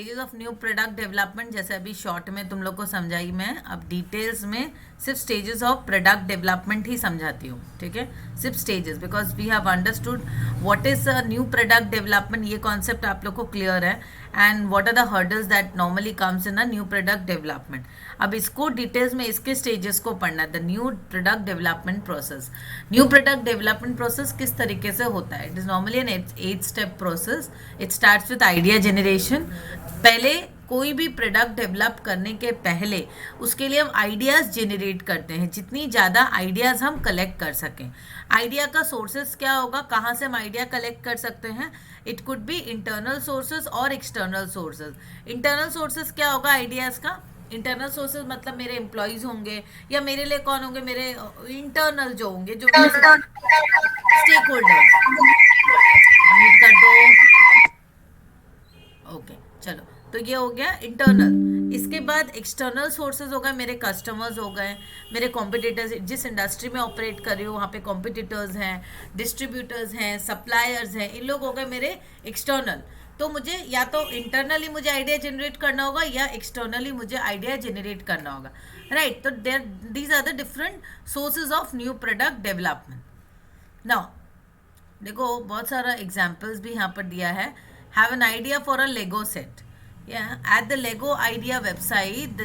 Stages of new product development, जैसे अभी short में तुम लोग को समझाई मैं, अब डिटेल्स में सिर्फ स्टेजेस ऑफ प्रोडक्ट डेवलपमेंट ही समझाती हूँ, ठीक है, सिर्फ stages, because we have understood what is new product development, ये कॉन्सेप्ट आप लोग को क्लियर है, and what are the hurdles that normally comes in a new product development. अब इसको डिटेल्स में इसके स्टेजेस को पढ़ना है, the new product development process. New product development process किस तरीके से होता है? It is normally N 8 step process. It starts with idea generation. पहले कोई भी प्रोडक्ट डेवलप करने के पहले उसके लिए हम आइडियाज़ जनरेट करते हैं, जितनी ज़्यादा आइडियाज़ हम कलेक्ट कर सकें। आइडिया का सोर्सेस क्या होगा, कहाँ से हम आइडिया कलेक्ट कर सकते हैं? It could B internal sources और एक्सटर्नल सोर्सेज। इंटरनल सोर्सेज क्या होगा आइडियाज़ का? इंटरनल सोर्सेज मतलब मेरे एम्प्लॉयज होंगे, या मेरे लिए कौन होंगे, मेरे इंटरनल जो होंगे, जो स्टेक होल्डर्स। म्यूट कर दो। ओके चलो, तो ये हो गया इंटरनल। इसके बाद एक्सटर्नल सोर्सेज हो गए, मेरे कस्टमर्स हो गए, मेरे कॉम्पिटिटर्स, जिस इंडस्ट्री में ऑपरेट कर रही हूँ वहाँ पे कॉम्पिटिटर्स हैं, डिस्ट्रीब्यूटर्स हैं, सप्लायर्स हैं, इन लोग हो गए मेरे एक्सटर्नल। तो मुझे या तो इंटरनली मुझे आइडिया जनरेट करना होगा या एक्सटर्नली मुझे आइडिया जनरेट करना होगा, राइट। तो there these are the different sources of new product development. Now देखो बहुत सारा एग्जाम्पल्स भी यहाँ पर दिया है। Have an idea for a Lego set. At the Lego Idea website,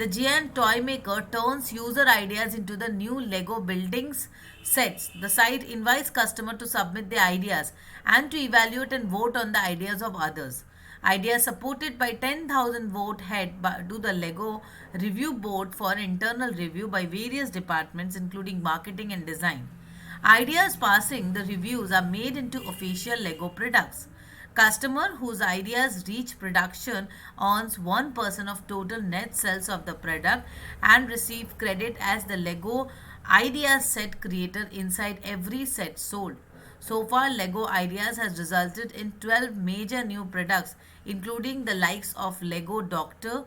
the Giant toy maker turns user ideas into the new Lego buildings sets. The site invites customer to submit their ideas and to evaluate and vote on the ideas of others. Ideas supported by 10,000 vote head to the Lego review board for internal review by various departments including marketing and design. Ideas passing the reviews are made into official Lego products. Customer whose ideas reach production earns 1% of total net sales of the product and receive credit as the Lego idea set creator inside every set sold. So far, Lego Ideas has resulted in 12 major new products, including the likes of Lego Doctor,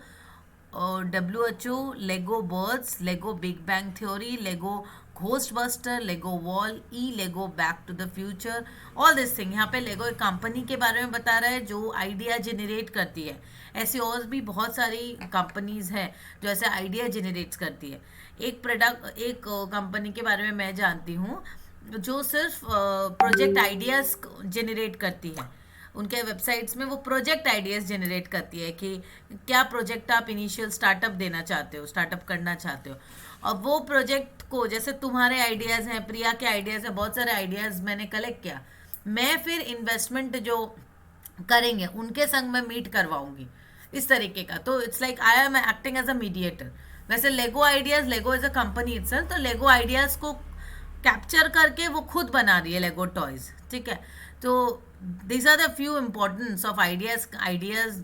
WHO, Lego Birds, Lego Big Bang Theory, Lego ghostbuster, Lego wall, Lego back to the future, all this thing. यहाँ पे लेगो एक company के बारे में बता रहा है जो आइडिया जनरेट करती है। ऐसी और भी बहुत सारी कंपनीज हैं जो ऐसे आइडिया जनरेट करती है। एक कंपनी के बारे में मैं जानती हूँ जो सिर्फ प्रोजेक्ट आइडियाज जनरेट करती है। उनके वेबसाइट्स में वो प्रोजेक्ट आइडियाज़ जनरेट करती है कि क्या प्रोजेक्ट आप इनिशियल स्टार्टअप देना चाहते हो, स्टार्टअप करना चाहते हो, और वो प्रोजेक्ट को, जैसे तुम्हारे आइडियाज़ हैं, प्रिया के आइडियाज़ हैं, बहुत सारे आइडियाज़ मैंने कलेक्ट किया, मैं फिर इन्वेस्टमेंट जो करेंगे उनके संग में मीट करवाऊंगी, इस तरीके का। तो it's like I am acting as a mediator. वैसे Lego ideas, Lego as a company itself, तो लेगो आइडियाज़ को कैप्चर करके वो खुद बना रही है लेगो टॉयज, ठीक है। तो these are the few importance of ideas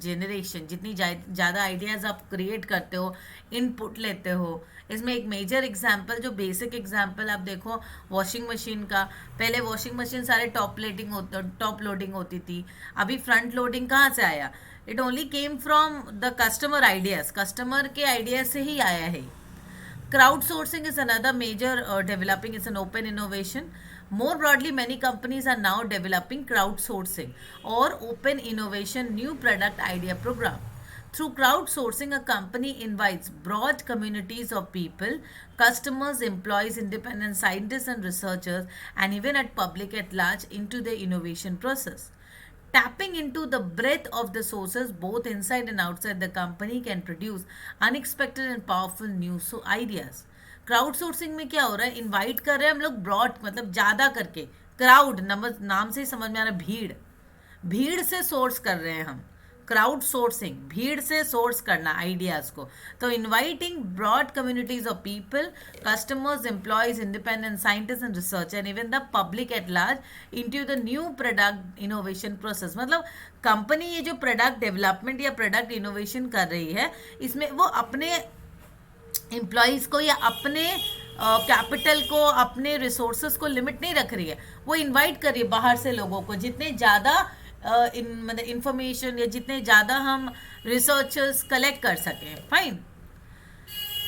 generation। जितनी ज़्यादा आइडियाज़ आप क्रिएट करते हो, इनपुट लेते हो, इसमें एक मेजर एग्जांपल, जो बेसिक एग्जांपल आप देखो वॉशिंग मशीन का। पहले वॉशिंग मशीन सारे टॉप लोडिंग होती थी, अभी फ्रंट लोडिंग कहाँ से आया? It only came from the customer ideas, customer के आइडियाज से ही आया है। Crowdsourcing is another major developing. It's an open innovation. More broadly, many companies are now developing crowdsourcing or open innovation new product idea program. Through crowdsourcing, a company invites broad communities of people, customers, employees, independent scientists and researchers, and even at public at large into the innovation process. Tapping into the breadth of the sources both inside and outside the company can produce unexpected and powerful new ideas. Crowd sourcing में क्या हो रहा है? Invite कर रहे हैं हम लोग ब्रॉड, मतलब ज़्यादा करके, क्राउड नाम से ही समझ में आ रहा है, भीड़ से सोर्स कर रहे हैं हम। क्राउड सोर्सिंग, भीड़ से सोर्स करना आइडियाज़ को। तो inviting broad communities of people, customers, employees, independent scientist and research and even the public at large into the new product innovation process. मतलब कंपनी ये जो प्रोडक्ट डेवलपमेंट या प्रोडक्ट इनोवेशन कर रही है, इसमें वो अपने एम्प्लॉयज़ को या अपने कैपिटल को, अपने रिसोर्सेज को लिमिट नहीं रख रही है, वो इन्वाइट कर रही है बाहर से लोगों को। जितने ज़्यादा मतलब इंफॉर्मेशन या जितने ज़्यादा हम रिसर्चर्स कलेक्ट कर सकें, fine.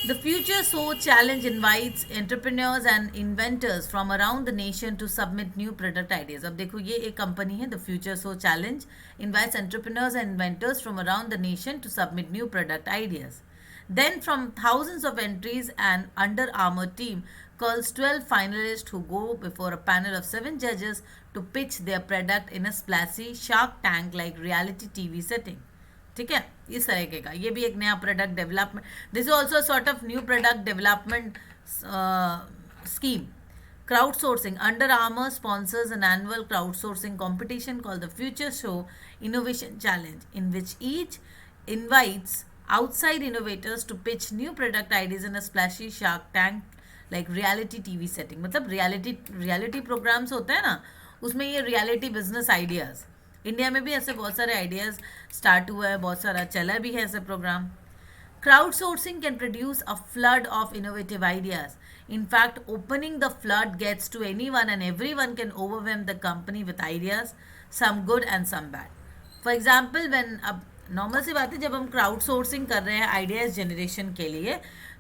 The Future Show Challenge invites entrepreneurs and inventors from around the nation to submit new product ideas. अब देखो ये एक कंपनी है, The Future Show Challenge invites entrepreneurs and inventors from around the nation to submit new product ideas. Then, from thousands of entries, an Under Armour team calls 12 finalists who go before a panel of 7 judges to pitch their product in a splashy Shark Tank like reality TV setting. ठीक है, इस तरह का ये भी एक नया product development. This is also sort of new product development scheme. Crowdsourcing. Under Armour sponsors an annual crowdsourcing competition called the Future Show Innovation Challenge, in which each invites outside innovators to pitch new product ideas in a splashy Shark Tank like reality TV setting. मतलब reality programs होते हैं ना, उसमें ये reality business ideas. India में भी ऐसे बहुत सारे आइडियाज़ स्टार्ट हुआ है, बहुत सारा चला भी है ऐसे program. Crowdsourcing can produce a flood of innovative ideas. In fact, opening the flood gets to anyone and everyone can overwhelm the company with ideas, some good and some bad. For example, when अब normal सी बात है, जब हम crowd sourcing कर रहे हैं ideas generation के लिए,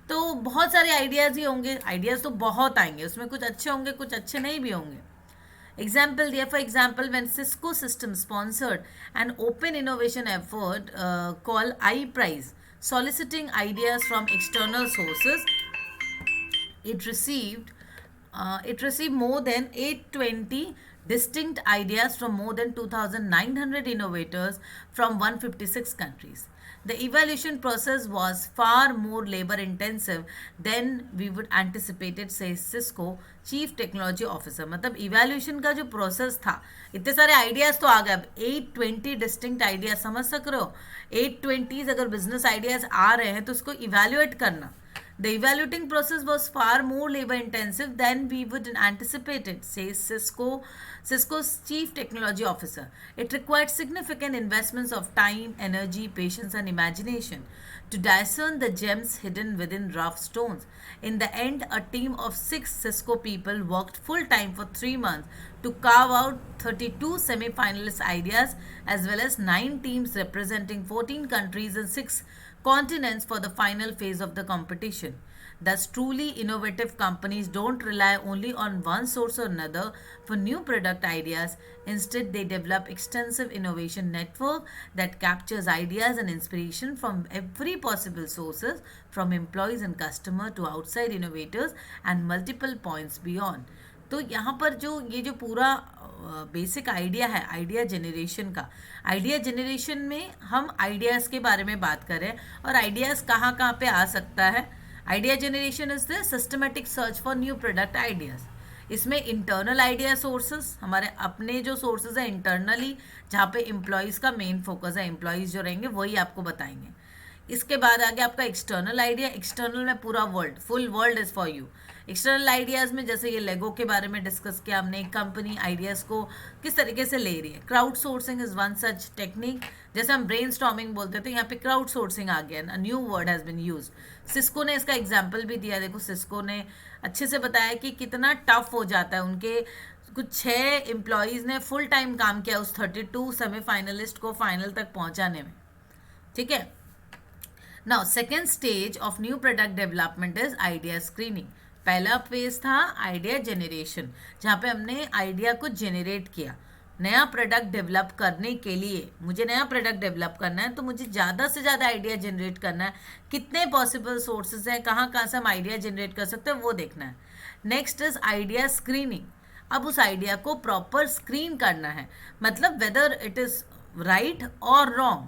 तो बहुत सारे आइडियाज़ ही होंगे. आइडियाज़ तो बहुत आएंगे, उसमें कुछ अच्छे होंगे, कुछ अच्छे नहीं भी होंगे. For example, when Cisco Systems sponsored an open innovation effort called iPrize, soliciting ideas from external sources, it received more than 820 distinct ideas from more than 2,900 innovators from 156 countries. The evaluation process was far more labor intensive than we would anticipated, says Cisco chief technology officer. मतलब evaluation का जो process था, इतने सारे ideas तो आ गए. अब 820 distinct ideas, समझ सक रहे हो. 820 अगर बिजनेस आइडियाज़ आ रहे हैं तो उसको इवैल्यूएट करना. The evaluating process was far more labor intensive than we would anticipated, says Cisco's chief technology officer. It required significant investments of time, energy, patience, and imagination to discern the gems hidden within rough stones. In the end, a team of 6 Cisco people worked full time for 3 months to carve out 32 semi-finalist ideas, as well as 9 teams representing 14 countries and 6 continents for the final phase of the competition. Thus, truly innovative companies don't rely only on one source or another for new product ideas. Instead, they develop extensive innovation network that captures ideas and inspiration from every possible sources, from employees and customer to outside innovators and multiple points beyond. तो यहाँ पर जो पूरा basic idea है idea generation का, idea generation में हम ideas के बारे में बात करें और आइडियाज़ कहाँ कहाँ पे आ सकता है. Idea generation is the systematic search for new product ideas. इसमें इंटरनल आइडिया सोर्सेज, हमारे अपने जो सोर्सेज हैं इंटरनली, जहाँ पे एम्प्लॉयज़ का मेन फोकस है, एम्प्लॉयज़ जो रहेंगे वही आपको बताएंगे. इसके बाद आगे आपका एक्सटर्नल आइडिया. एक्सटर्नल में पूरा world, full world is for you. External ideas में जैसे ये लेगो के बारे में डिस्कस किया हमने, एक कंपनी आइडियाज़ को किस तरीके से ले रही है. Crowd sourcing is one such technique. जैसे हम ब्रेन स्टॉर्मिंग बोलते थे, यहाँ पे क्राउड सोर्सिंग आ गया, a new word has been use. Cisco ने इसका एग्जाम्पल भी दिया. देखो सिस्को ने अच्छे से बताया कि कितना टफ हो जाता है. उनके कुछ 6 एम्प्लॉयज़ ने फुल टाइम काम किया उस 32 सेमीफाइनलिस्ट को फाइनल तक पहुँचाने में. ठीक है. Now second stage of new product development is idea screening. पहला फेज था आइडिया जनरेशन, जहाँ पे हमने आइडिया को जनरेट किया. नया प्रोडक्ट डेवलप करने के लिए मुझे नया प्रोडक्ट डेवलप करना है, तो मुझे ज़्यादा से ज़्यादा आइडिया जनरेट करना है. कितने पॉसिबल सोर्सेज हैं, कहाँ कहाँ से हम आइडिया जनरेट कर सकते हैं, वो देखना है. Next is idea screening. अब उस आइडिया को प्रॉपर स्क्रीन करना है, मतलब वेदर इट इज़ राइट और रॉन्ग,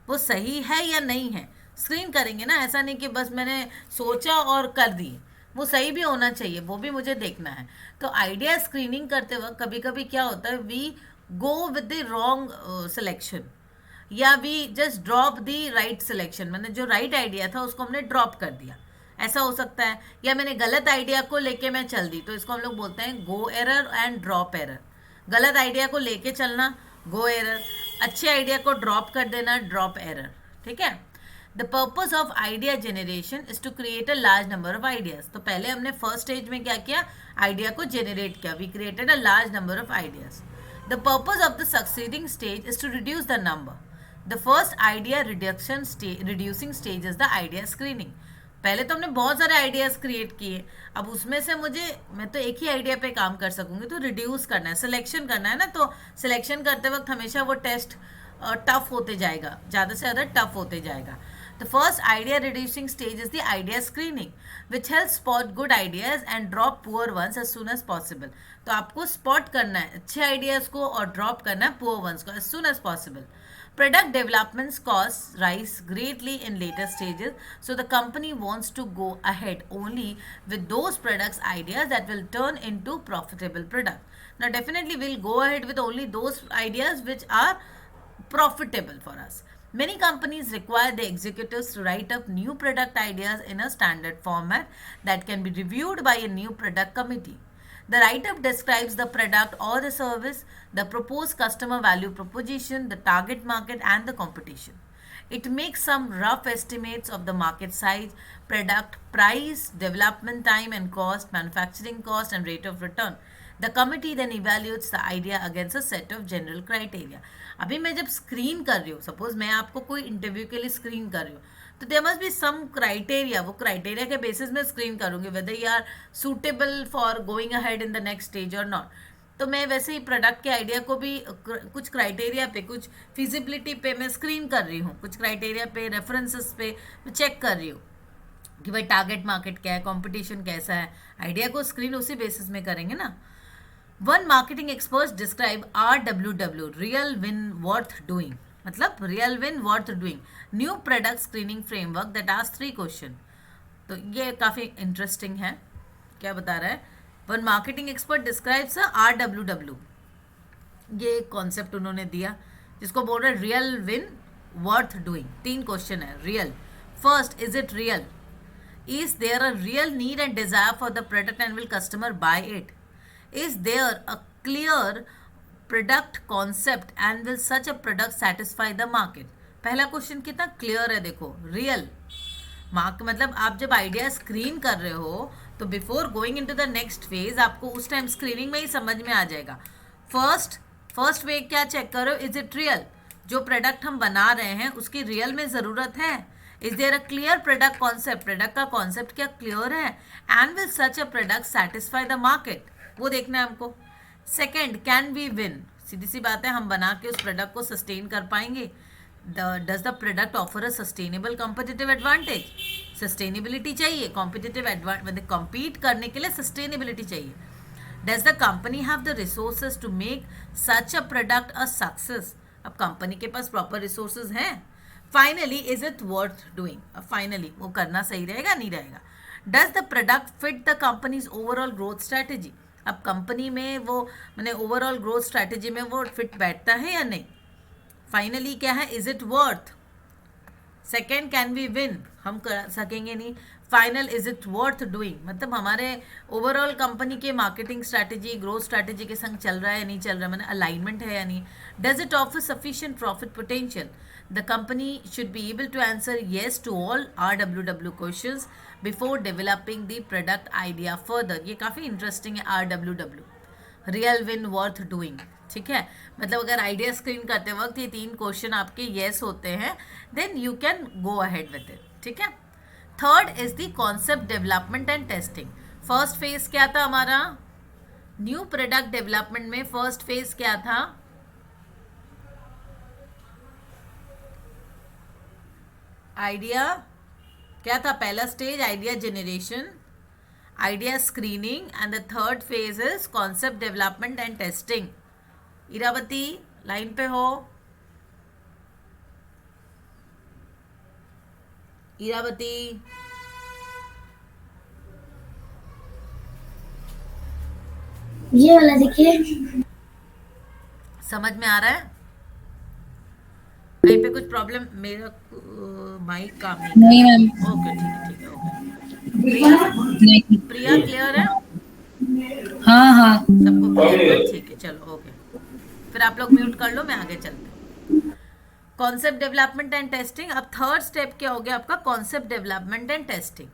वो सही है या नहीं है. स्क्रीन करेंगे ना, ऐसा नहीं कि बस मैंने सोचा और कर दी. वो सही भी होना चाहिए, वो भी मुझे देखना है. तो आइडिया स्क्रीनिंग करते वक्त कभी कभी क्या होता है, we go with the wrong selection या we just drop the right selection. मैंने जो राइट आइडिया था उसको हमने ड्रॉप कर दिया, ऐसा हो सकता है. या मैंने गलत आइडिया को लेके मैं चल दी, तो इसको हम लोग बोलते हैं गो एरर एंड ड्रॉप एरर. गलत आइडिया को लेके चलना गो एरर, अच्छे आइडिया को ड्रॉप कर देना ड्रॉप एरर. ठीक है. The purpose of idea generation is to create a large number of ideas. तो पहले हमने फर्स्ट स्टेज में क्या किया, आइडिया को जनरेट किया. We created a large number of ideas. The purpose of the succeeding stage is to reduce the number. The first idea reducing stage is the idea screening. पहले तो हमने बहुत सारे आइडियाज क्रिएट किए, अब उसमें से मैं तो एक ही आइडिया पे काम कर सकूंगी, तो रिड्यूस करना है, सिलेक्शन करना है ना, तो सिलेक्शन करते वक्त हमेशा वो टेस्ट टफ होते जाएगा, ज़्यादा से ज़्यादा टफ होते जाएगा. The first idea reducing stage is the idea screening, which helps spot good ideas and drop poor ones as soon as possible. तो आपको spot करना है अच्छे ideas को और drop करना है poor ones को as soon as possible. Product development costs rise greatly in later stages, so the company wants to go ahead only with those products ideas that will turn into profitable product. Now definitely we'll go ahead with only those ideas which are profitable for us. Many companies require the executives to write up new product ideas in a standard format that can be reviewed by a new product committee. The write-up describes the product or the service, the proposed customer value proposition, the target market, and the competition. It makes some rough estimates of the market size, product price, development time and cost, manufacturing cost, and rate of return. The committee then evaluates the idea against a set of general criteria. अभी मैं जब screen कर रही हूँ, suppose मैं आपको कोई interview के लिए स्क्रीन कर रही हूँ, तो there must be some criteria, वो क्राइटेरिया के बेसिस में स्क्रीन करूँगी whether you are suitable for going ahead in the next stage और नॉट. तो मैं वैसे ही प्रोडक्ट के आइडिया को भी कुछ क्राइटेरिया पे, कुछ फिजिबिलिटी पे मैं स्क्रीन कर रही हूँ, कुछ क्राइटेरिया पे, रेफरेंसेस पे मैं चेक कर रही हूँ कि भाई टारगेट मार्केट क्या है, कंपटीशन कैसा है. आइडिया को स्क्रीन उसी बेसिस में करेंगे ना. One marketing experts describe RWW, real win worth doing. मतलब real win worth doing, new product screening framework that asks 3 question. तो ये काफ़ी इंटरेस्टिंग है. क्या बता रहा है? One marketing expert describes RWW. ये एक कॉन्सेप्ट उन्होंने दिया जिसको बोल रहे real win worth doing. 3 question है. Real, first, is it real? Is there a real need and desire for the product and will customer buy it? Is there a clear product concept and will such a product satisfy the market? पहला question कितना clear है, देखो. Real mark मतलब आप जब idea screen कर रहे हो तो before going into the next phase आपको उस टाइम स्क्रीनिंग में ही समझ में आ जाएगा. फर्स्ट वे क्या चेक करो, इज इट रियल? जो प्रोडक्ट हम बना रहे हैं उसकी रियल में ज़रूरत है. Is there a clear product concept? Product का कॉन्सेप्ट क्या क्लियर है? And will such a product satisfy the market? वो देखना है हमको. Second, can we win? सीधी सी बात है, हम बना के उस प्रोडक्ट को सस्टेन कर पाएंगे. Does the product offer a sustainable competitive advantage? Sustainability चाहिए, कॉम्पिटिटिव एडवांटेज मतलब कॉम्पीट करने के लिए सस्टेनेबिलिटी चाहिए. Does the company have the resources to make such a product a success? अब कंपनी के पास प्रॉपर रिसोर्सेज हैं. Finally, is it worth doing? अब फाइनली वो करना सही रहेगा नहीं रहेगा. Does the product fit the company's overall growth strategy? अब कंपनी में वो मैंने ओवरऑल ग्रोथ स्ट्रैटेजी में वो फिट बैठता है या नहीं. फाइनली क्या है, is it worth? Second, can we win? हम कर सकेंगे नहीं. Final, is it worth doing? मतलब हमारे ओवरऑल कंपनी के मार्केटिंग स्ट्रैटेजी, ग्रोथ स्ट्रैटेजी के संग चल रहा है या नहीं चल रहा है, मतलब अलाइनमेंट है या नहीं. Does it offer sufficient profit potential? The company should be able to answer yes to all RWW questions before developing the product idea further. ये काफ़ी इंटरेस्टिंग है. RWW, real win worth doing. ठीक है, मतलब अगर आइडिया स्क्रीन करते वक्त ये 3 क्वेश्चन आपके येस होते हैं, then you can go ahead with it. ठीक है. Third is the concept development and testing. First phase क्या था हमारा? न्यू प्रोडक्ट डेवलपमेंट में फर्स्ट फेज क्या था? आइडिया क्या था? पहला stage idea generation, idea screening, and the third phase is concept development and testing. Iravati line पे हो? इरावती, ये वाला देखिए, समझ में आ रहा है? कहीं पे कुछ प्रॉब्लम? मेरा माइक काम नहीं मैम. ओके, ठीक है ओके. प्रिया क्लियर है? हाँ. सबको क्लियर है? ठीक है, चलो ओके. फिर आप लोग म्यूट कर लो, मैं आगे चलते हूँ. Concept development and testing. अब थर्ड स्टेप क्या हो गया आपका? Concept development and testing.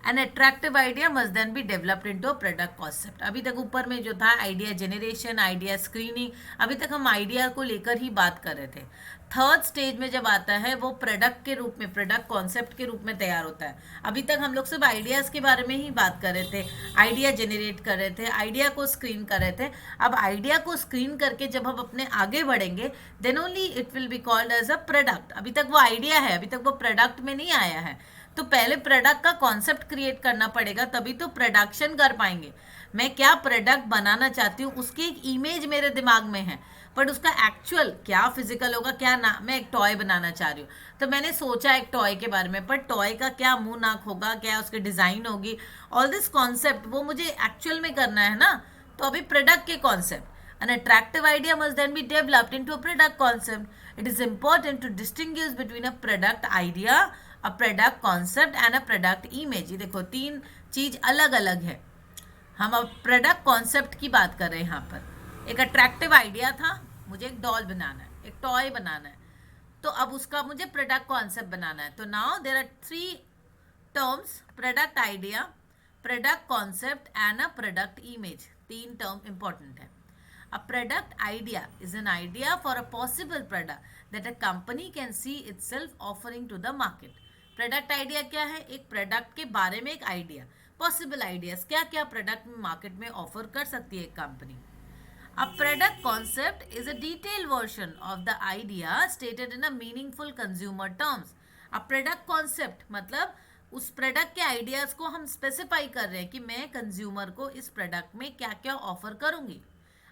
An attractive idea must then be developed into a product concept. अभी तक ऊपर में जो था आइडिया जनरेशन, आइडिया स्क्रीनिंग, अभी तक हम आइडिया को लेकर ही बात कर रहे थे। थर्ड स्टेज में जब आता है वो प्रोडक्ट के रूप में, प्रोडक्ट कॉन्सेप्ट के रूप में तैयार होता है। अभी तक हम लोग सिर्फ आइडियाज के बारे में ही बात कर रहे थे, आइडिया जनरेट कर रहे थे, आइडिया को स्क्रीन कर रहे थे। अब आइडिया को स्क्रीन करके जब हम अपने आगे बढ़ेंगे then only it will be called as a product. अभी तक वो आइडिया है, अभी तक वो प्रोडक्ट में नहीं आया है। तो पहले प्रोडक्ट का कॉन्सेप्ट क्रिएट करना पड़ेगा, तभी तो प्रोडक्शन कर पाएंगे। मैं क्या प्रोडक्ट बनाना चाहती हूँ उसकी एक इमेज मेरे दिमाग में है, बट उसका एक्चुअल क्या फिजिकल होगा, क्या ना, मैं एक टॉय बनाना चाह रही हूँ तो मैंने सोचा एक टॉय के बारे में, पर टॉय का क्या मुंह नाक होगा, क्या उसकी डिजाइन होगी, ऑल दिस कॉन्सेप्ट वो मुझे एक्चुअल में करना है ना। तो अभी प्रोडक्ट के concept, an attractive idea must then be developed into a product concept. It is important to distinguish between a product idea, a product concept and a product image. ये देखो तीन चीज अलग अलग है। हम अब प्रोडक्ट कॉन्सेप्ट की बात कर रहे हैं यहाँ पर। एक अट्रैक्टिव आइडिया था, मुझे एक डॉल बनाना है, एक टॉय बनाना है, तो अब उसका मुझे प्रोडक्ट कॉन्सेप्ट बनाना है। तो now there are three terms, product idea, product concept and a product image. तीन टर्म इंपॉर्टेंट है। A product idea is an idea for a possible product that a company can see itself offering to the market. Product idea क्या है? एक product के बारे में एक idea, possible ideas, क्या क्या प्रोडक्ट मार्केट में ऑफर कर सकती है एक company. A product concept is a detailed version of the idea stated in a meaningful consumer terms. A product concept मतलब उस प्रोडक्ट के आइडियाज को हम स्पेसिफाई कर रहे हैं कि मैं कंज्यूमर को इस प्रोडक्ट में क्या क्या ऑफर करूंगी।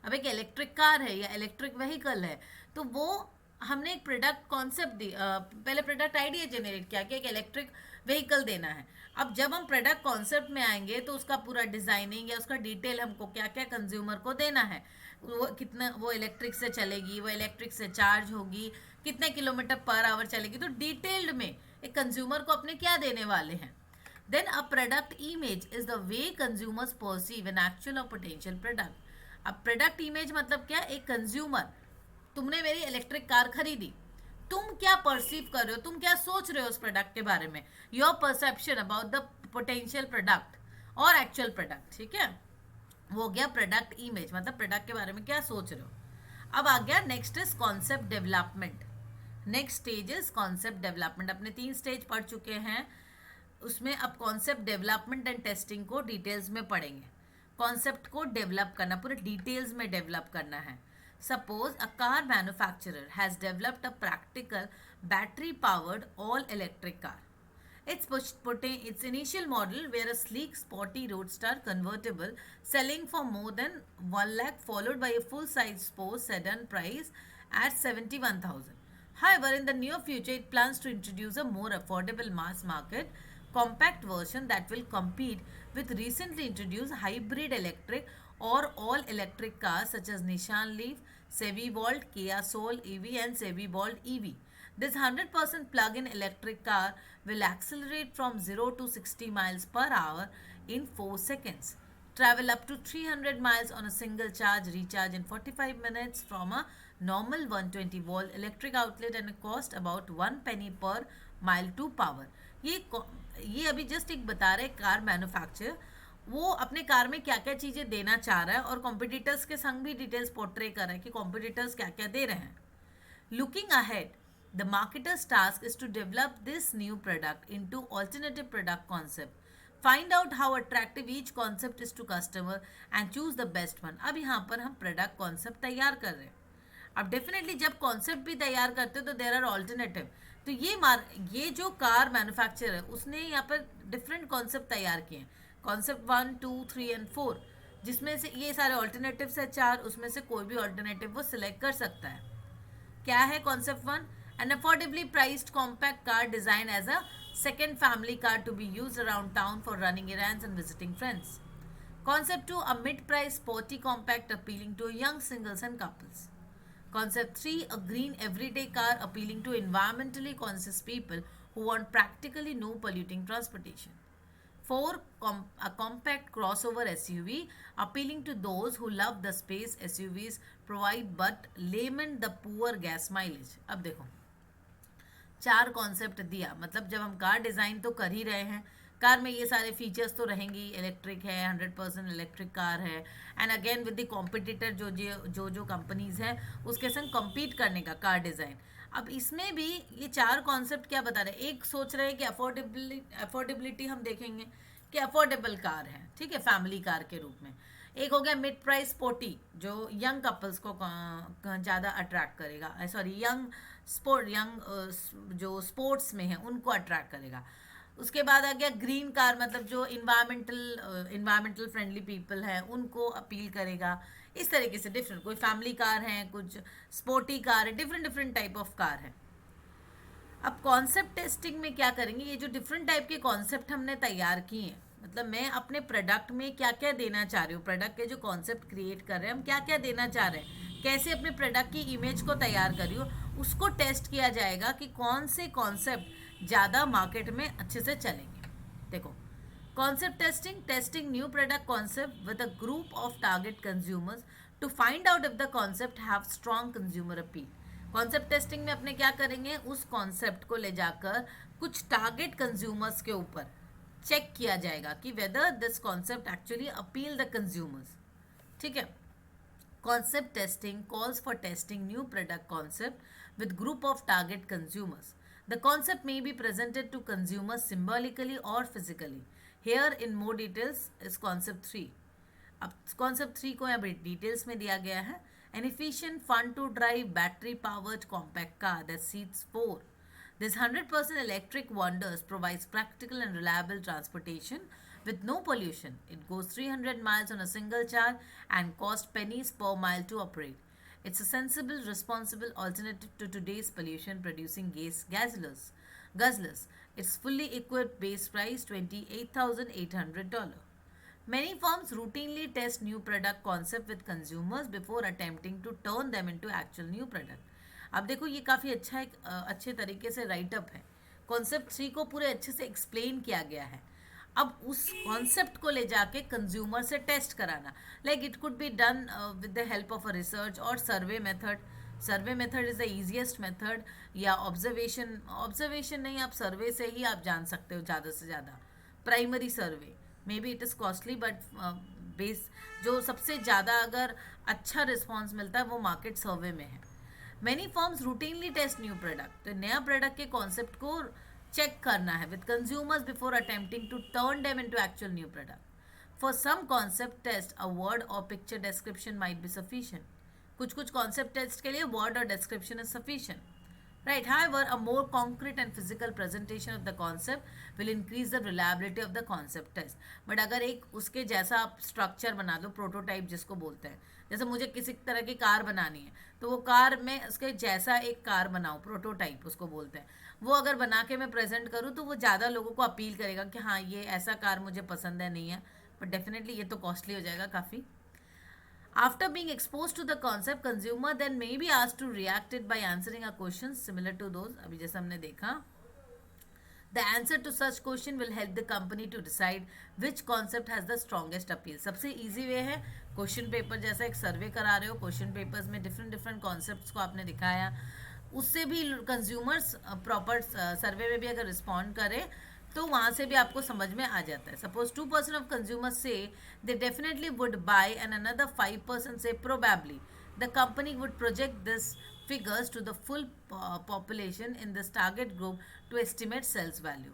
अब एक इलेक्ट्रिक कार है या इलेक्ट्रिक व्हीकल है, तो वो हमने एक प्रोडक्ट कॉन्सेप्ट दी, पहले प्रोडक्ट आइडिया जनरेट किया कि एक इलेक्ट्रिक व्हीकल देना है। अब जब हम प्रोडक्ट कॉन्सेप्ट में आएंगे तो उसका पूरा डिजाइनिंग या उसका डिटेल हमको क्या क्या कंज्यूमर को देना है, वो कितना, वो इलेक्ट्रिक से चलेगी, वो इलेक्ट्रिक से चार्ज होगी, कितने किलोमीटर पर आवर चलेगी, तो डिटेल्ड में एक कंज्यूमर को अपने क्या देने वाले हैं। Then a product image is the way consumers perceive an actual और पोटेंशियल प्रोडक्ट। अब प्रोडक्ट इमेज मतलब क्या? एक कंज्यूमर, तुमने मेरी इलेक्ट्रिक कार खरीदी, तुम क्या परसीव कर रहे हो, तुम क्या सोच रहे हो उस प्रोडक्ट के बारे में, your perception about the potential product और एक्चुअल प्रोडक्ट। ठीक है, वो हो गया प्रोडक्ट इमेज, मतलब प्रोडक्ट के बारे में क्या सोच रहे हो। अब आ गया next is concept development. Next stage is concept development. अपने 3 स्टेज पढ़ चुके हैं, उसमें अब कॉन्सेप्ट डेवलपमेंट एंड टेस्टिंग को डिटेल्स में पढ़ेंगे। कॉन्सेप्ट को डेवलप करना, पूरे डिटेल्स में डेवलप करना है। Suppose a car manufacturer has developed a practical battery powered all electric car. Its initial model were a sleek, sporty roadster convertible selling for more than 1 lakh, followed by a full-size sports sedan price at 71,000. However, in the near future, it plans to introduce a more affordable mass-market compact version that will compete with recently introduced hybrid electric or all-electric cars such as Nissan Leaf, Chevy Volt, Kia Soul EV, and Chevy Bolt EV. This 100% plug-in electric car will accelerate from 0 to 60 miles per hour in 4 seconds, travel up to 300 miles on a single charge, recharge in 45 minutes from a normal 120 volt electric outlet, and cost about 1 penny per mile to power. ये अभी just एक बता रहे car manufacturer वो अपने car में क्या क्या चीज़ें देना चाह रहा है और कॉम्पिटिटर्स के संग भी डिटेल्स पोर्ट्रे कर रहा है कि कॉम्पिटिटर्स क्या क्या दे रहे हैं. Looking ahead, the marketer's task is to develop this new product into alternative product concept. Find out how attractive each concept is to customer and choose the best one. अब यहाँ पर हम product concept तैयार कर रहे हैं. अब definitely जब कॉन्सेप्ट भी तैयार करते तो देर आर ऑल्टरनेटिव. तो ये जो कार मैन्युफैक्चरर है उसने यहाँ पर डिफरेंट कॉन्सेप्ट तैयार किए हैं, कॉन्सेप्ट 1, 2, 3 एंड 4, जिसमें से ये सारे ऑल्टरनेटिव है 4, उसमें से कोई भी ऑल्टरनेटिव वो सिलेक्ट कर सकता है. क्या है concept 1? An affordably priced compact car designed as a second family car to be used around town for running errands and visiting friends. Concept 2, a mid-price sporty compact appealing to young singles and couples. Concept 3, a green everyday car appealing to environmentally conscious people who want practically no polluting transportation. 4, a compact crossover SUV appealing to those who love the space SUVs provide but lament the poor gas mileage. अब देखो 4 concept दिया, मतलब जब हम car design तो कर ही रहे हैं कार में ये सारे फीचर्स तो रहेंगी, इलेक्ट्रिक है, 100% इलेक्ट्रिक कार है, and again with the competitor जो कंपनीज हैं उसके संग कम्पीट करने का कार डिज़ाइन। अब इसमें भी ये चार कॉन्सेप्ट क्या बता रहे हैं, एक सोच रहे हैं कि अफोर्डेबिलिटी हम देखेंगे कि अफोर्डेबल कार है, ठीक है, फैमिली कार के रूप में। एक हो गया मिड प्राइस स्पोर्टी, जो यंग कपल्स को ज़्यादा अट्रैक्ट करेगा, सॉरी यंग जो स्पोर्ट्स में है उनको अट्रैक्ट करेगा। उसके बाद आ गया ग्रीन कार, मतलब जो इन्वायरमेंटल फ्रेंडली पीपल है उनको अपील करेगा। इस तरीके से डिफरेंट, कोई फैमिली कार है, कुछ स्पोर्टी कार है, different different type of car है। अब कॉन्सेप्ट टेस्टिंग में क्या करेंगे, ये जो डिफरेंट टाइप के कॉन्सेप्ट हमने तैयार किए हैं, मतलब मैं अपने प्रोडक्ट में क्या क्या देना चाह रही हूँ, प्रोडक्ट के जो कॉन्सेप्ट क्रिएट कर रहे हैं हम क्या क्या देना चाह रहे हैं, कैसे अपने प्रोडक्ट की इमेज को तैयार कर रही हूँ, उसको टेस्ट किया जाएगा कि कौन से कॉन्सेप्ट ज़्यादा मार्केट में अच्छे से चलेंगे। देखो, concept testing new product concept with a group of target consumers to find out if the concept have strong consumer appeal. Concept testing में अपने क्या करेंगे, उस कॉन्सेप्ट को ले जाकर कुछ टारगेट कंज्यूमर्स के ऊपर चेक किया जाएगा कि whether this concept actually appeal the consumers, ठीक है। Concept testing calls for testing new product concept with group of target consumers. The concept may be presented to consumers symbolically or physically. Here in more details is concept 3. अब concept 3 को यहाँ details में दिया गया है। An efficient fun to drive battery powered compact car that seats 4. This 100% electric Wonders provides practical and reliable transportation with no pollution. It goes 300 miles on a single charge and costs pennies per mile to operate. It's a sensible, responsible alternative to today's pollution-producing guzzlers. Its fully equipped base price $28,800. Many firms routinely test new product concept with consumers before attempting to turn them into actual new product. अब देखो, ये काफ़ी अच्छा एक अच्छे तरीके से write up है। कॉन्सेप्ट 3 को पूरे अच्छे से एक्सप्लेन किया गया है। अब उस कॉन्सेप्ट को ले जाके कंज्यूमर से टेस्ट कराना, like it could be done with the help of a research और survey method. Survey method is the easiest method, या ऑब्जर्वेशन नहीं, आप सर्वे से ही आप जान सकते हो ज़्यादा से ज़्यादा। Primary survey may be it is costly, but base जो सबसे ज़्यादा अगर अच्छा रिस्पॉन्स मिलता है वो मार्केट सर्वे में है। Many firms routinely test new product, तो नया प्रोडक्ट के कॉन्सेप्ट को चेक करना है with consumers before attempting to turn them into actual new product. For some concept test a word और picture description might be sufficient. कुछ word test के लिए वर्ड और description is sufficient, right? However, a more concrete and physical presentation of the concept will increase the reliability of the concept test. But अगर एक उसके जैसा आप structure बना दो, प्रोटोटाइप जिसको बोलते हैं, जैसे मुझे किसी तरह की कार बनानी है तो वो कार में उसके जैसा एक कार बनाओ, प्रोटोटाइप उसको बोलते हैं, वो अगर बना के मैं प्रेजेंट करूँ तो वो ज़्यादा लोगों को अपील करेगा कि हाँ ये ऐसा कार मुझे पसंद है, नहीं है, बट डेफिनेटली ये तो कॉस्टली हो जाएगा काफ़ी। After being exposed to the concept, consumer then may be asked to react it by answering a question similar to those अभी जैसे हमने देखा। The answer to such question will help the company to decide which concept has the strongest appeal. सबसे easy way है, question paper जैसा एक सर्वे करा रहे हो, क्वेश्चन पेपर्स में डिफरेंट कॉन्सेप्ट्स को आपने दिखाया, उससे भी कंज्यूमर्स प्रॉपर सर्वे में भी अगर रिस्पॉन्ड करे तो वहाँ से भी आपको समझ में आ जाता है। सपोज 2% ऑफ कंज्यूमर्स से they definitely would buy and another 5% से probably, the company would project this figures to the full population in this target group to estimate sales value.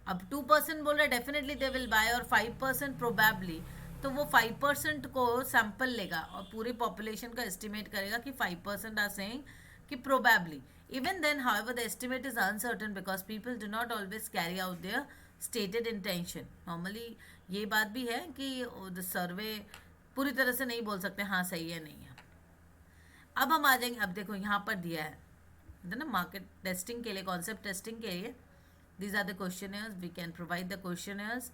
अब 2% बोल रहा है डेफिनेटली दे विल बाय, और 5% probably, तो वो 5% को सैंपल लेगा और पूरी पॉपुलेशन का एस्टिमेट करेगा कि 5% आर सेइंग कि probably. Even then, however, the estimate is uncertain because people do not always carry out their stated intention. Normally ये बात भी है कि the survey पूरी तरह से नहीं बोल सकते हाँ सही है नहीं है। अब हम आ जाएंगे, अब देखो यहाँ पर दिया है ना मार्केट टेस्टिंग के लिए, कॉन्सेप्ट टेस्टिंग के लिए, these are the questionnaires, we can provide the questionnaires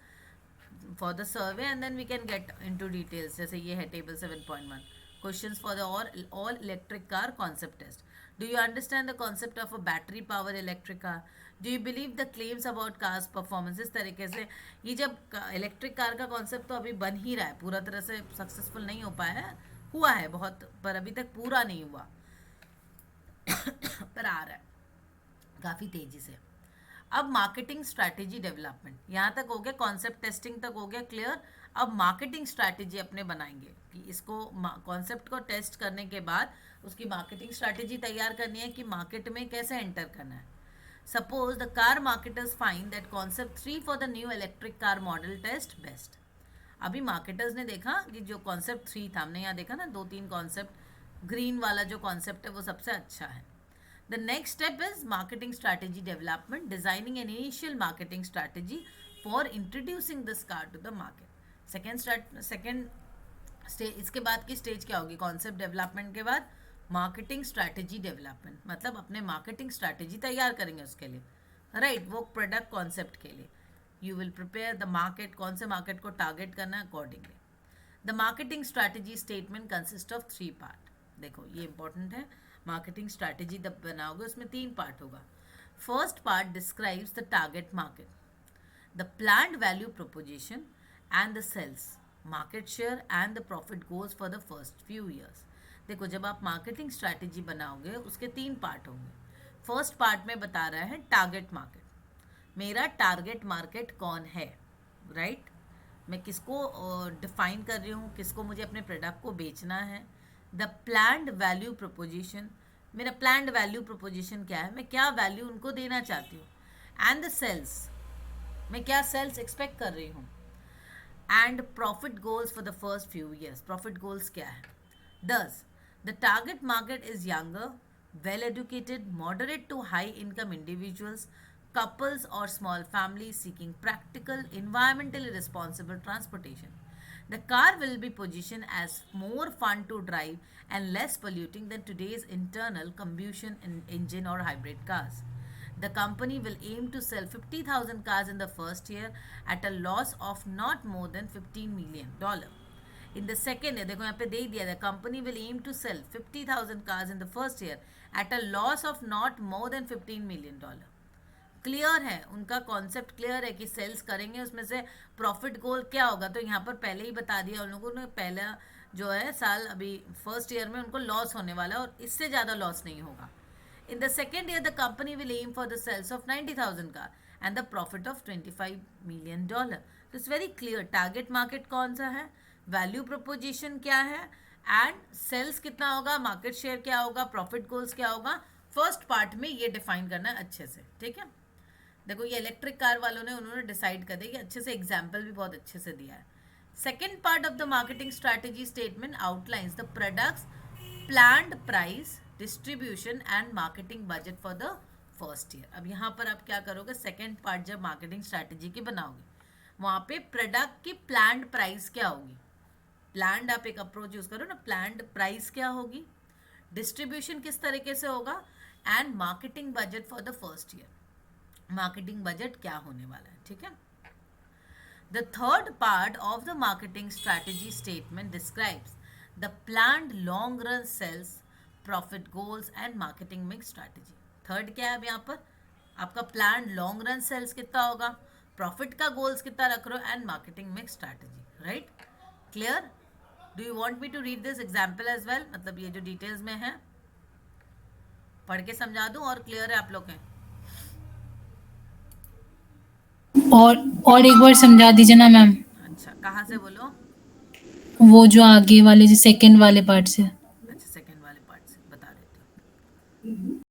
for the survey and then we can get into details. जैसे ये है table 7.1, questions for the all electric car concept test. Do you understand the concept of a battery powered electric car? Do you believe the claims about cars performance? इस तरीके से ये जब electric car का concept तो अभी बन ही रहा है, पूरा तरह से सक्सेसफुल नहीं हो पाया है, हुआ है बहुत पर अभी तक पूरा नहीं हुआ पर आ रहा है काफ़ी तेज़ी से। अब मार्केटिंग स्ट्रैटेजी डेवलपमेंट, यहाँ तक हो गया, कॉन्सेप्ट टेस्टिंग तक हो गया क्लियर। अब मार्केटिंग स्ट्रैटेजी अपने बनाएंगे कि इसको कॉन्सेप्ट को टेस्ट करने के बाद उसकी मार्केटिंग स्ट्रैटेजी तैयार करनी है कि मार्केट में कैसे एंटर करना है। Suppose the car marketers find that concept 3 for the new electric car model test best. अभी मार्केटर्स ने देखा कि जो कॉन्सेप्ट 3 था, हमने यहाँ देखा ना 2-3 कॉन्सेप्ट, ग्रीन वाला जो कॉन्सेप्ट है वो सबसे अच्छा है। The next step is marketing strategy development, designing an initial marketing strategy for introducing this car to the market. Second stage, इसके बाद की स्टेज क्या होगी? कॉन्सेप्ट डेवलपमेंट के बाद मार्केटिंग स्ट्रैटेजी डेवलपमेंट, मतलब अपने मार्केटिंग स्ट्रैटेजी तैयार करेंगे उसके लिए, राइट वो प्रोडक्ट कॉन्सेप्ट के लिए। You will prepare the market, कौन से मार्केट को टारगेट करना है accordingly. The marketing strategy statement consist of 3 part. देखो ये इंपॉर्टेंट है, मार्केटिंग स्ट्रैटेजी जब बनाओगे उसमें 3 पार्ट होगा। First part describes the target market, the planned value proposition and the sales, market share and the profit goals for the first few years. देखो जब आप मार्केटिंग स्ट्रैटेजी बनाओगे उसके 3 पार्ट होंगे। फर्स्ट पार्ट में बता रहा है टारगेट मार्केट, मेरा टारगेट मार्केट कौन है, राइट मैं किसको डिफाइन कर रही हूँ, किसको मुझे अपने प्रोडक्ट को बेचना है। द प्लान्ड वैल्यू प्रोपोजिशन, मेरा प्लान्ड वैल्यू प्रोपोजिशन क्या है, मैं क्या वैल्यू उनको देना चाहती हूँ। एंड द सेल्स, मैं क्या सेल्स एक्सपेक्ट कर रही हूँ। And profit goals for the first few years, profit goals क्या है। Thus the target market is younger, well educated, moderate to high income individuals, couples or small families seeking practical, environmentally responsible transportation. The car will be positioned as more fun to drive and less polluting than today's internal combustion engine or hybrid cars. The company will aim to sell 50,000 cars in the first year at a loss of not more than $15 million. In the second year, देखो यहाँ पे दे दिया, the company will aim to sell 50,000 cars in the first year at a loss of not more than $15 million. Clear है, उनका concept clear है कि sales करेंगे, उसमें से प्रॉफिट गोल क्या होगा, तो यहाँ पर पहले ही बता दिया उन लोगों ने, पहला जो है साल अभी फर्स्ट ईयर में उनको लॉस होने वाला है और इससे ज़्यादा लॉस नहीं होगा। In the second year the company will aim for the sales of 90,000 car and the profit of $25 million। तो it's very clear, target market कौन सा है, वैल्यू प्रोपोजिशन क्या है, एंड सेल्स कितना होगा, मार्केट शेयर क्या होगा, प्रॉफिट गोल्स क्या होगा। फर्स्ट पार्ट में ये डिफाइन करना है अच्छे से, ठीक है। देखो ये इलेक्ट्रिक कार वालों ने उन्होंने डिसाइड कर दिया कि अच्छे से, एग्जाम्पल भी बहुत अच्छे से दिया है। Second part of the marketing strategy statement outlines the products planned price, distribution and marketing budget for the first year. अब यहाँ पर आप क्या करोगे, सेकेंड पार्ट जब मार्केटिंग स्ट्रैटेजी की बनाओगे वहाँ पे प्रोडक्ट की प्लान्ड प्राइस क्या होगी, प्लान्ड आप एक अप्रोच यूज करो ना, प्लान्ड प्राइस क्या होगी, डिस्ट्रीब्यूशन किस तरीके से होगा, and marketing budget for the first year, marketing budget क्या होने वाला है, ठीक है। The third part of the marketing strategy statement describes the planned long run sales, profit goals and marketing mix strategy. Third क्या है अब यहाँ पर, आपका प्लान्ड लॉन्ग रन सेल्स कितना होगा, प्रॉफिट का गोल्स कितना रख रहे हो, and marketing mix strategy, right clear. Do you want me to read this example as well, मतलब ये जो डिटेल्स में है पढ़ के समझा दूं और क्लियर है आप लोग हैं। और एक बार समझा दीजिए ना मैम। अच्छा कहाँ से बोलो, वो जो आगे वाले जो सेकंड वाले पार्ट से।